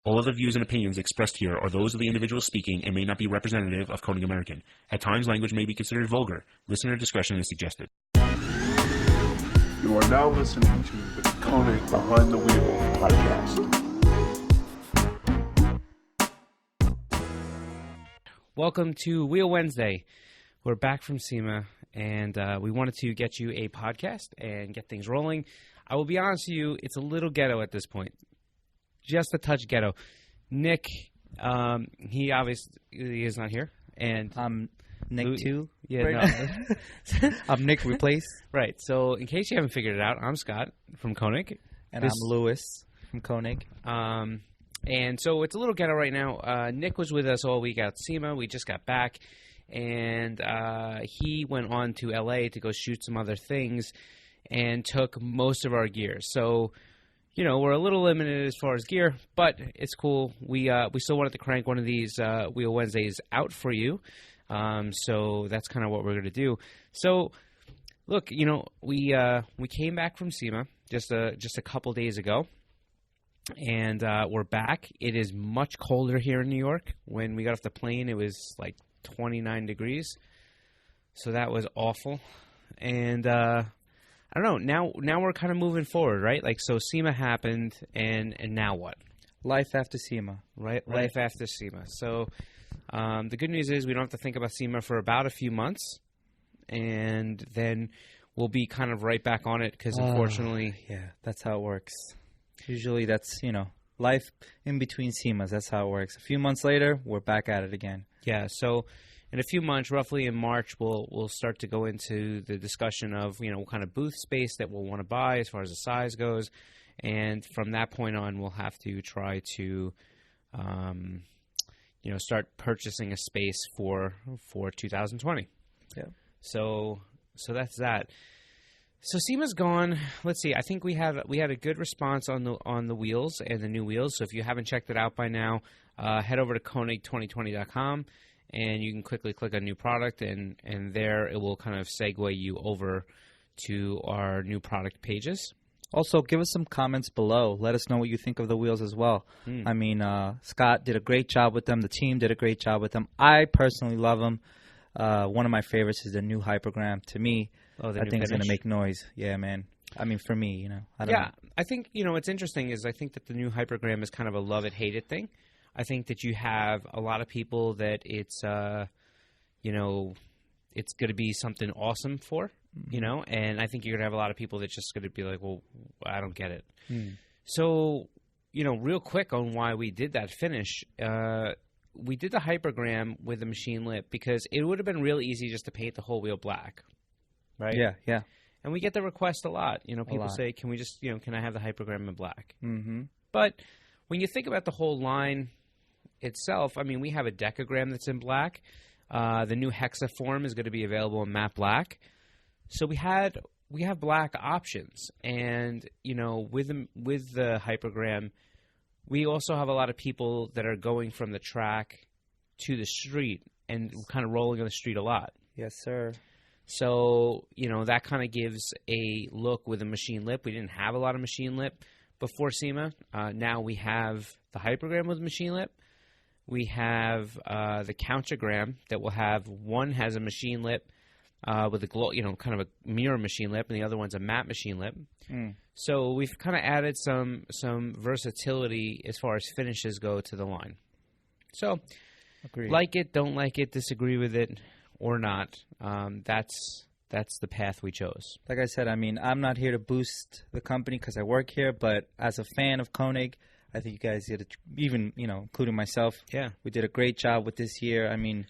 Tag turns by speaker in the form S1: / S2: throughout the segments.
S1: All of the views and opinions expressed here are those of the individual speaking and may not be representative of KONIG American. At times, language may be considered vulgar. Listener discretion is suggested.
S2: You are now listening to the KONIG Behind the Wheel podcast.
S3: Welcome to Wheel Wednesday. We're back from SEMA, and we wanted to get you a podcast and get things rolling. I will be honest with you, it's a little ghetto at this point. Just a touch ghetto. Nick, he obviously is not here. And
S4: I'm Nick too.
S3: Yeah,
S4: right?
S3: no.
S4: I'm Nick replaced.
S3: Right. So in case you haven't figured it out, I'm Scott from KONIG.
S4: And I'm Lewis from KONIG.
S3: And so it's a little ghetto right now. Nick was with us all week at SEMA. We just got back. And he went on to L.A. to go shoot some other things and took most of our gear. So, you know, we're a little limited as far as gear, but it's cool. We still wanted to crank one of these Wheel Wednesdays out for you. So that's kind of what we're going to do. So, look, you know, we came back from SEMA just a couple days ago, and we're back. It is much colder here in New York. When we got off the plane, it was like 29 degrees. So that was awful. And I don't know. Now we're kind of moving forward, right? Like, so SEMA happened, and now what?
S4: Life after SEMA.
S3: Right? Life after SEMA. So the good news is we don't have to think about SEMA for about a few months, and then we'll be kind of right back on it because, unfortunately...
S4: Yeah, that's how it works. Usually that's, you know, life in between SEMAs. That's how it works. A few months later, we're back at it again.
S3: Yeah, so... in a few months, roughly in March, we'll start to go into the discussion of, you know, what kind of booth space that we'll want to buy as far as the size goes. And from that point on, we'll have to try to, you know, start purchasing a space for 2020.
S4: Yeah.
S3: So that's that. So SEMA's gone. Let's see. I think we had a good response on the wheels and the new wheels. So if you haven't checked it out by now, head over to konig2020.com. And you can quickly click on new product, and there it will kind of segue you over to our new product pages.
S4: Also, give us some comments below. Let us know what you think of the wheels as well. I mean, Scott did a great job with them. The team did a great job with them. I personally love them. One of my favorites is the new Hypergram. To me, I think it's going to make noise. Yeah, man. I mean, for me, you know.
S3: I think, you know, what's interesting is I think that the new Hypergram is kind of a love-it-hate-it thing. I think that you have a lot of people that it's, you know, it's going to be something awesome for, you know, and I think you're going to have a lot of people that's just going to be like, well, I don't get it. So, you know, real quick on why we did that finish, we did the Hypergram with the machine lip because it would have been real easy just to paint the whole wheel black, right?
S4: Yeah.
S3: And we get the request a lot. You know, people say, can we just, you know, can I have the Hypergram in black? But when you think about the whole line itself, I mean, we have a decagram that's in black. The new hexaform is going to be available in matte black. So we have black options, and you know, with the Hypergram, we also have a lot of people that are going from the track to the street and kind of rolling on the street a lot.
S4: Yes, sir.
S3: So you know, that kind of gives a look with a machine lip. We didn't have a lot of machine lip before SEMA. Now we have the Hypergram with machine lip. We have the countergram that will have one has a machine lip with a glow, you know, kind of a mirror machine lip, and the other one's a matte machine lip. So we've kind of added some versatility as far as finishes go to the line. So, like it, don't like it, disagree with it, or not. That's the path we chose.
S4: Like I said, I mean, I'm not here to boost the company because I work here, but as a fan of KONIG, I think you guys did, even, you know, including myself.
S3: Yeah.
S4: We did a great job with this year. I mean,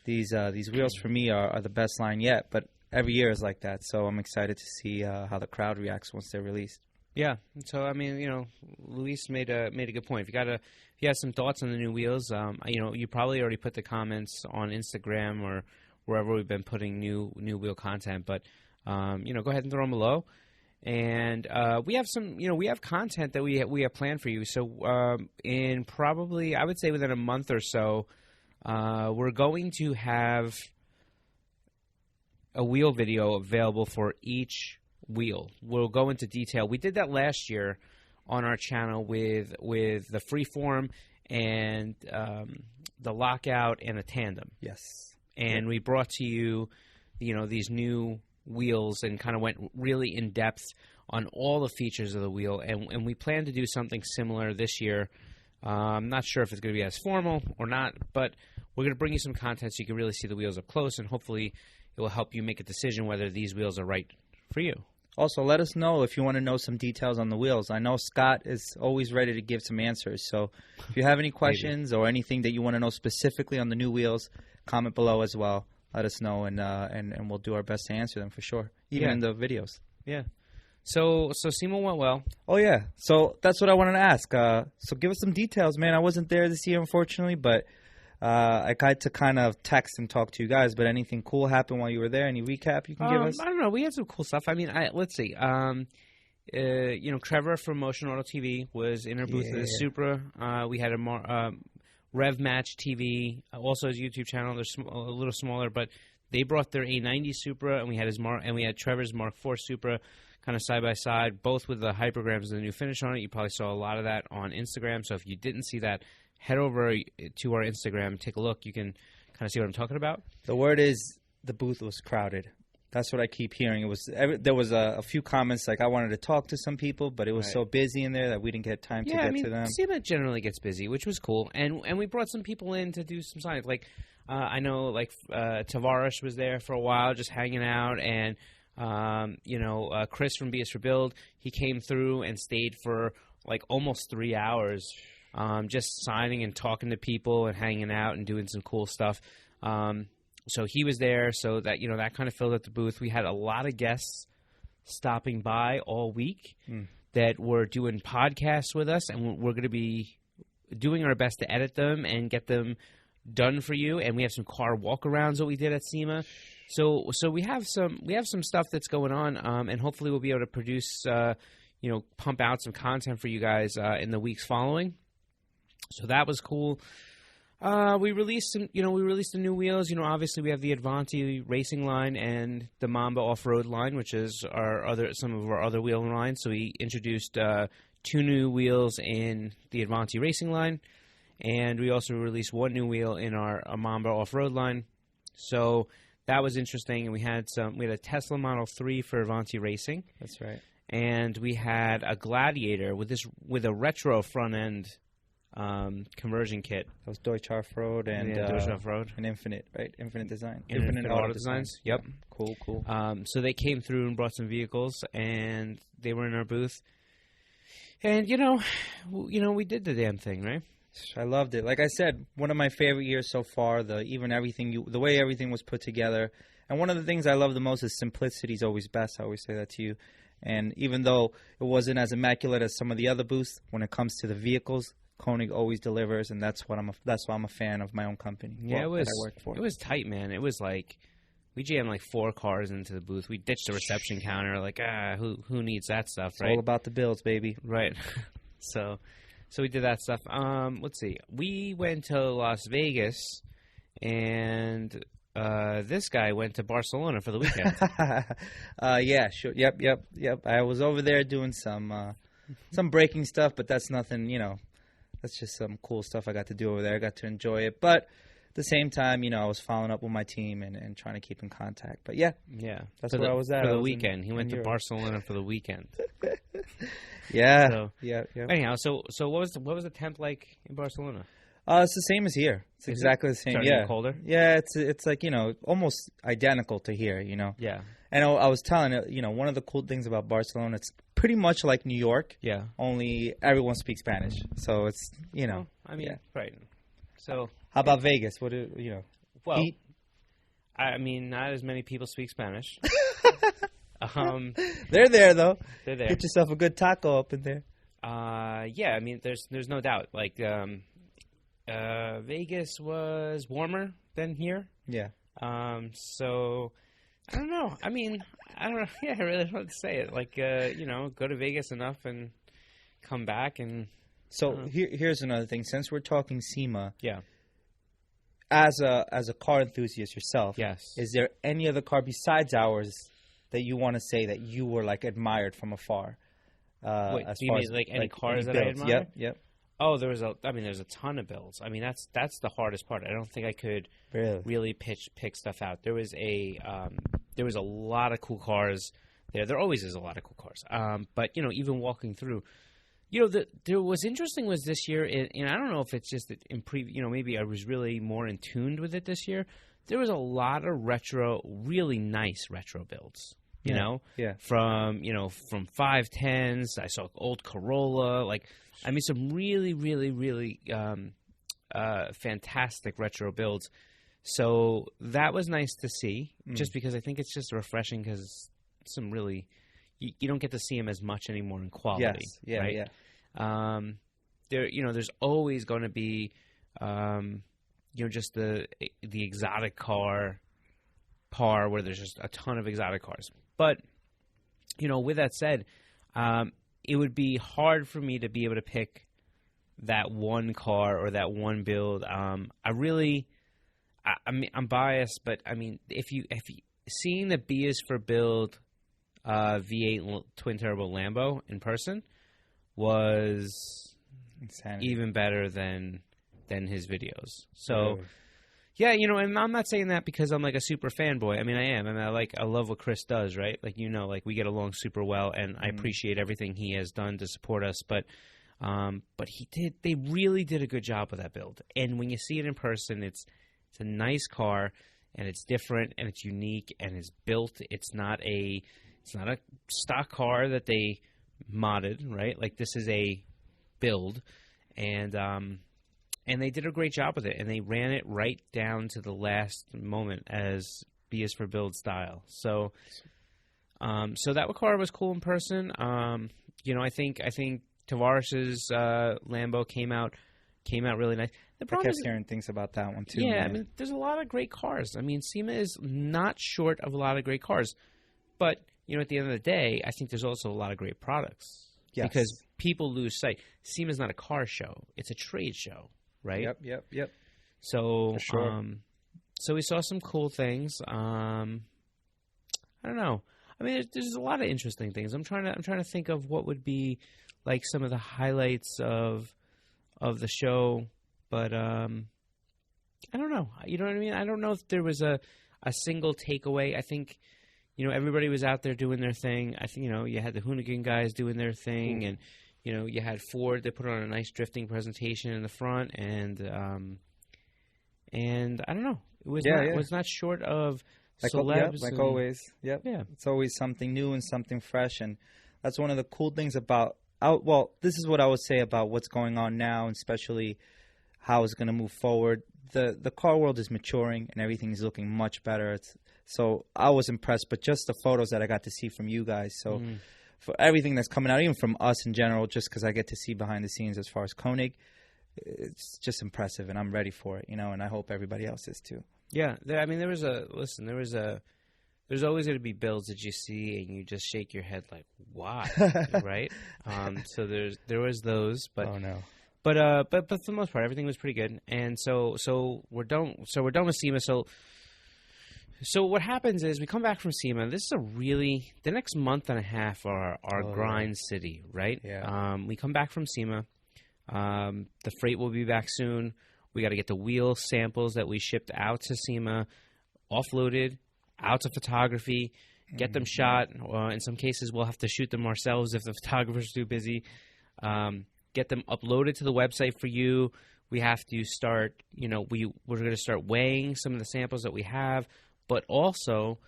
S4: these wheels for me are the best line yet, but every year is like that. So I'm excited to see how the crowd reacts once they're released.
S3: Yeah. So, I mean, you know, Luis made a good point. If you have some thoughts on the new wheels, you know, you probably already put the comments on Instagram or wherever we've been putting new wheel content, but, you know, go ahead and throw them below. And we have some, you know, we have content that we have planned for you. So in probably, I would say within a month or so, we're going to have a wheel video available for each wheel. We'll go into detail. We did that last year on our channel with the freeform and the lockout and the tandem.
S4: Yes.
S3: And we brought to you, these new wheels and kind of went really in depth on all the features of the wheel. And we plan to do something similar this year. I'm not sure if it's going to be as formal or not, but we're going to bring you some content so you can really see the wheels up close, and hopefully it will help you make a decision whether these wheels are right for you.
S4: Also, let us know if you want to know some details on the wheels. I know Scott is always ready to give some answers. So if you have any questions or anything that you want to know specifically on the new wheels, comment below as well. Let us know, and we'll do our best to answer them for sure, even in the videos.
S3: Yeah. So SEMA went well.
S4: Oh, yeah. So that's what I wanted to ask. So give us some details, man. I wasn't there this year, unfortunately, but I got to kind of text and talk to you guys. But anything cool happened while you were there? Any recap you can give us?
S3: I don't know. We had some cool stuff. I mean, let's see. Trevor from Motion Auto TV was in our booth at the Supra. We had a Rev Match TV, also his YouTube channel. They're a little smaller, but they brought their A90 Supra, and we had Trevor's Mark IV Supra, kind of side by side, both with the hypergrams and the new finish on it. You probably saw a lot of that on Instagram. So if you didn't see that, head over to our Instagram, take a look. You can kind of see what I'm talking about.
S4: The word is the booth was crowded. That's what I keep hearing. There was a few comments like I wanted to talk to some people, but it was so busy in there that we didn't get time to get to them.
S3: SEMA generally gets busy, which was cool, and we brought some people in to do some signings. Like I know, Tavares was there for a while, just hanging out, and Chris from BS for Build, he came through and stayed for almost 3 hours, just signing and talking to people and hanging out and doing some cool stuff. So he was there, so that that kind of filled up the booth. We had a lot of guests stopping by all week that were doing podcasts with us, and we're going to be doing our best to edit them and get them done for you. And we have some car walkarounds that we did at SEMA. So we have some stuff that's going on, and hopefully we'll be able to produce, pump out some content for you guys in the weeks following. So that was cool. We released some new wheels. Obviously we have the Avanti racing line and the Mamba off-road line, which is some of our other wheel lines. So we introduced 2 new wheels in the Avanti racing line, and we also released 1 new wheel in our Mamba off-road line. So that was interesting, and we had a Tesla Model 3 for Avanti racing.
S4: That's right.
S3: And we had a Gladiator with a retro front end conversion kit.
S4: That was Deutsch Off-Road and
S3: Deutsch Off-Road
S4: and Infinite, right? Infinite Design.
S3: Infinite Auto Designs. Yep.
S4: Cool.
S3: So they came through and brought some vehicles, and they were in our booth. And we did the damn thing, right?
S4: I loved it. Like I said, one of my favorite years so far. The way everything was put together. And one of the things I love the most is simplicity is always best. I always say that to you. And even though it wasn't as immaculate as some of the other booths, when it comes to the vehicles, KONIG always delivers, and that's why I'm a fan of my own company.
S3: Yeah,
S4: that I work for.
S3: It was tight, man. It was we jammed 4 cars into the booth. We ditched the reception counter. Who needs that stuff, right?
S4: All about the bills, baby.
S3: Right. So we did that stuff. Let's see. We went to Las Vegas, and this guy went to Barcelona for the weekend.
S4: Yeah, sure. Yep. I was over there doing some braking stuff, but that's nothing, That's just some cool stuff I got to do over there. I got to enjoy it. But at the same time, I was following up with my team and trying to keep in contact. But, yeah, that's where I was at.
S3: For the weekend. He went to Barcelona for the weekend.
S4: Yeah.
S3: Yeah. Anyhow, so what was the temp like in Barcelona?
S4: It's the same as here. It's exactly the same.
S3: Starting colder?
S4: Yeah, it's almost identical to here,
S3: Yeah.
S4: And I was telling one of the cool things about Barcelona, it's pretty much like New York.
S3: Yeah.
S4: Only everyone speaks Spanish. So it's,
S3: right. So
S4: how about Vegas? What
S3: Well,
S4: Heat?
S3: I mean, not as many people speak Spanish.
S4: They're there though.
S3: They're there.
S4: Get yourself a good taco up in there.
S3: Yeah, I mean, there's no doubt. Vegas was warmer than here.
S4: Yeah.
S3: So I don't know. I mean, I don't know. Yeah, I really don't know what to say it. Go to Vegas enough and come back and.
S4: So here's another thing. Since we're talking SEMA,
S3: yeah.
S4: As a car enthusiast yourself,
S3: yes.
S4: Is there any other car besides ours that you want to say that you were admired from afar?
S3: Wait,
S4: as
S3: do you
S4: far
S3: mean
S4: as
S3: like any cars that I
S4: builds.
S3: admire?
S4: Yep.
S3: Oh, there's a ton of builds. I mean, that's the hardest part. I don't think I could really pick stuff out. There was a lot of cool cars there. There always is a lot of cool cars. But even walking through, there was interesting was this year, and I don't know if it's just that maybe I was really more in tuned with it this year. There was a lot of really nice retro builds. From 510s. I saw old Corolla. Some really, really, really fantastic retro builds. So that was nice to see, just because I think it's just refreshing because some really you don't get to see them as much anymore in quality.
S4: Yes. Yeah.
S3: Right?
S4: Yeah.
S3: There's always going to be, just the exotic car par where there's just a ton of exotic cars. But, with that said, it would be hard for me to be able to pick that one car or that one build. I'm biased, but I mean, if you seeing the B is for build V8 twin turbo Lambo in person was
S4: insanity.
S3: Even better than his videos. So. Yeah, and I'm not saying that because I'm like a super fanboy. I mean, I am. I mean, I love what Chris does, right? We get along super well, and I appreciate everything he has done to support us. But they really did a good job with that build. And when you see it in person, it's a nice car, and it's different, and it's unique, and it's built. It's not a stock car that they modded, right? This is a build, and they did a great job with it, and they ran it right down to the last moment as B is for build style. So that car was cool in person. I think Tavares's Lambo came out really nice. The
S4: I
S3: problem
S4: kept
S3: is,
S4: hearing things about that one too.
S3: yeah,
S4: man.
S3: I mean, there's a lot of great cars. I mean, SEMA is not short of a lot of great cars, but at the end of the day, I think there's also a lot of great products.
S4: Yes.
S3: Because people lose sight. SEMA's not a car show; it's a trade show. Right.
S4: Yep.
S3: So,
S4: for sure.
S3: So we saw some cool things. I don't know. I mean, there's a lot of interesting things. I'm trying to think of what would be like some of the highlights of the show, but I don't know. You know what I mean? I don't know if there was a single takeaway. I think everybody was out there doing their thing. I think you had the Hoonigan guys doing their thing, and you had Ford. They put on a nice drifting presentation in the front, and I don't know. It was not short of celebs.
S4: Like always. Yep.
S3: Yeah.
S4: It's always something new and something fresh, and that's one of the cool things about. This is what I would say about what's going on now, and especially how it's going to move forward. The car world is maturing, and everything is looking much better. So I was impressed, but just the photos that I got to see from you guys. So. For everything that's coming out, even from us in general, just because I get to see behind the scenes as far as KONIG, it's just impressive, and I'm ready for it, and I hope everybody else is too.
S3: Yeah, there's always going to be builds that you see and you just shake your head like, why, right? So there was those, but
S4: oh no.
S3: But for the most part, everything was pretty good, and so we're done. So we're done with SEMA. So what happens is we come back from SEMA. This is the next month and a half are our grind city, right?
S4: Yeah.
S3: We come back from SEMA. The freight will be back soon. We got to get the wheel samples that we shipped out to SEMA offloaded, out to photography, get them shot. In some cases, we'll have to shoot them ourselves if the photographer's too busy. Get them uploaded to the website for you. We have to start, we're going to start weighing some of the samples that we have. But also,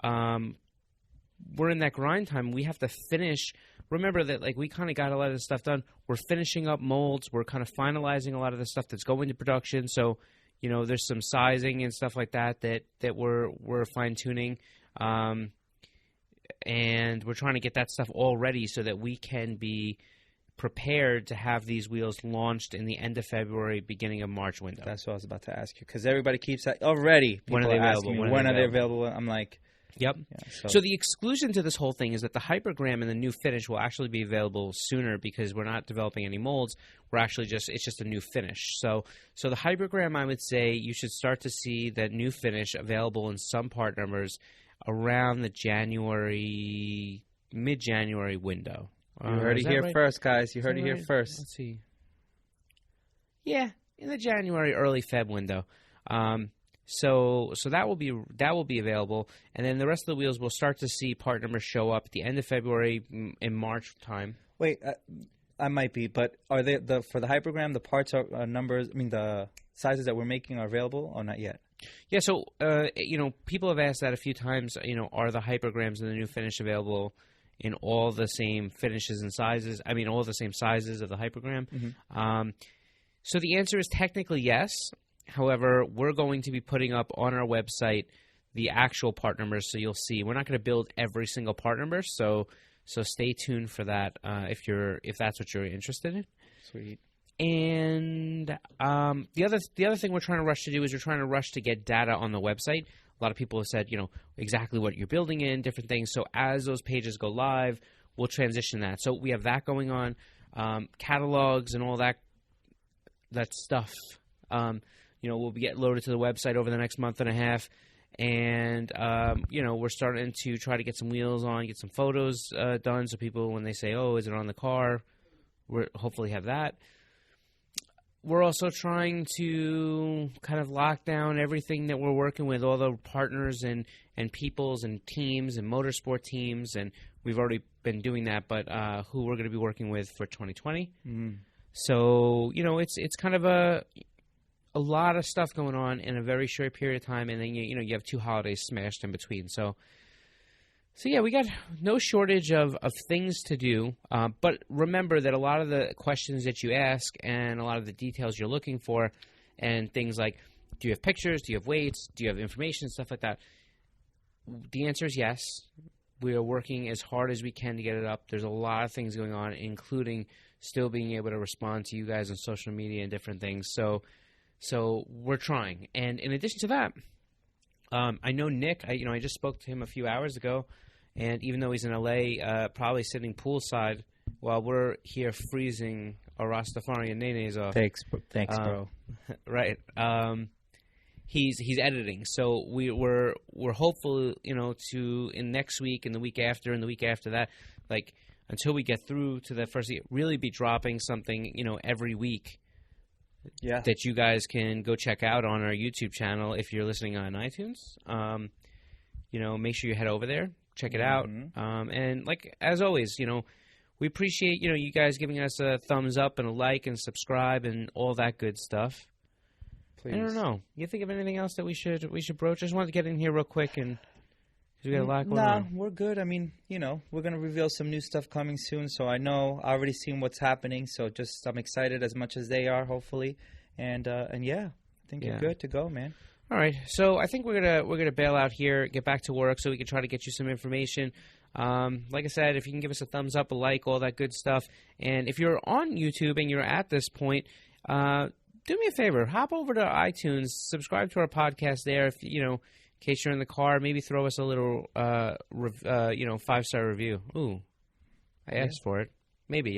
S3: we're in that grind time. We have to finish. Remember that, we kind of got a lot of this stuff done. We're finishing up molds. We're kind of finalizing a lot of the stuff that's going to production. So, there's some sizing and stuff like that we're fine tuning, and we're trying to get that stuff all ready so that we can be prepared to have these wheels launched in the end of February, beginning of March window.
S4: That's what I was about to ask you, because everybody keeps already.
S3: When are they available?
S4: When are they available? I'm like,
S3: yep.
S4: Yeah,
S3: so the exclusion to this whole thing is that the Hypergram and the new finish will actually be available sooner because we're not developing any molds. We're actually it's just a new finish. So the Hypergram, I would say you should start to see that new finish available in some part numbers around the mid-January window.
S4: You heard it here first, guys. You heard it here first.
S3: Let's see. Yeah, in the January, early Feb window. So that will be available, and then the rest of the wheels will start to see part numbers show up at the end of February, in March time.
S4: Wait, I might be, but are they for the hypergram? The parts are numbers. I mean, the sizes that we're making are available, or not yet?
S3: Yeah. So people have asked that a few times. Are the hypergrams in the new finish available in all the same finishes and sizes? I mean, all the same sizes of the hypergram.
S4: Mm-hmm.
S3: So the answer is technically yes. However, we're going to be putting up on our website the actual part numbers, so you'll see. We're not going to build every single part number, so stay tuned for that if that's what you're interested in.
S4: Sweet.
S3: And the other thing we're trying to rush to do is we're trying to rush to get data on the website. A lot of people have said, exactly what you're building in, different things. So as those pages go live, we'll transition that. So we have that going on, catalogs and all that stuff. Will get loaded to the website over the next month and a half. And, we're starting to try to get some wheels on, get some photos done. So people, when they say, oh, is it on the car, we'll hopefully have that. We're also trying to kind of lock down everything that we're working with, all the partners and peoples and teams and motorsport teams. And we've already been doing that, but who we're going to be working with for 2020.
S4: Mm.
S3: So, it's kind of a lot of stuff going on in a very short period of time, and then you have 2 holidays smashed in between. So yeah, we got no shortage of things to do. But remember that a lot of the questions that you ask and a lot of the details you're looking for, and things like, do you have pictures? Do you have weights? Do you have information? Stuff like that. The answer is yes. We are working as hard as we can to get it up. There's a lot of things going on, including still being able to respond to you guys on social media and different things. So we're trying. And in addition to that, I know Nick, I just spoke to him a few hours ago, and even though he's in LA, probably sitting poolside while we're here freezing our Rastafarian nenes off.
S4: Thanks, bro.
S3: Right. He's editing. So we're hopeful, to in next week and the week after and the week after that, like until we get through to the first, really be dropping something, every week.
S4: Yeah.
S3: That you guys can go check out on our YouTube channel if you're listening on iTunes. Make sure you head over there, check it out. And like as always, we appreciate you guys giving us a thumbs up and a like and subscribe and all that good stuff. Please. I don't know. You think of anything else that we should broach? I just wanted to get in here real quick and. We got a lot going on.
S4: We're good. I mean, we're going to reveal some new stuff coming soon. So I already seen what's happening. So I'm excited as much as they are, hopefully. And yeah, I think you're good to go, man.
S3: All right. So I think we're gonna bail out here, get back to work, so we can try to get you some information. Like I said, if you can give us a thumbs up, a like, all that good stuff. And if you're on YouTube and you're at this point, do me a favor, hop over to iTunes, subscribe to our podcast there. If in case you're in the car, maybe throw us a little, 5-star review. Ooh, I asked for it. Maybe,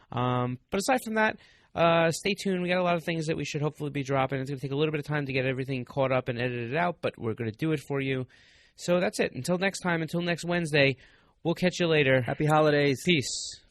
S3: But aside from that, stay tuned. We got a lot of things that we should hopefully be dropping. It's going to take a little bit of time to get everything caught up and edited out, but we're going to do it for you. So that's it. Until next time, until next Wednesday, we'll catch you later.
S4: Happy holidays.
S3: Peace.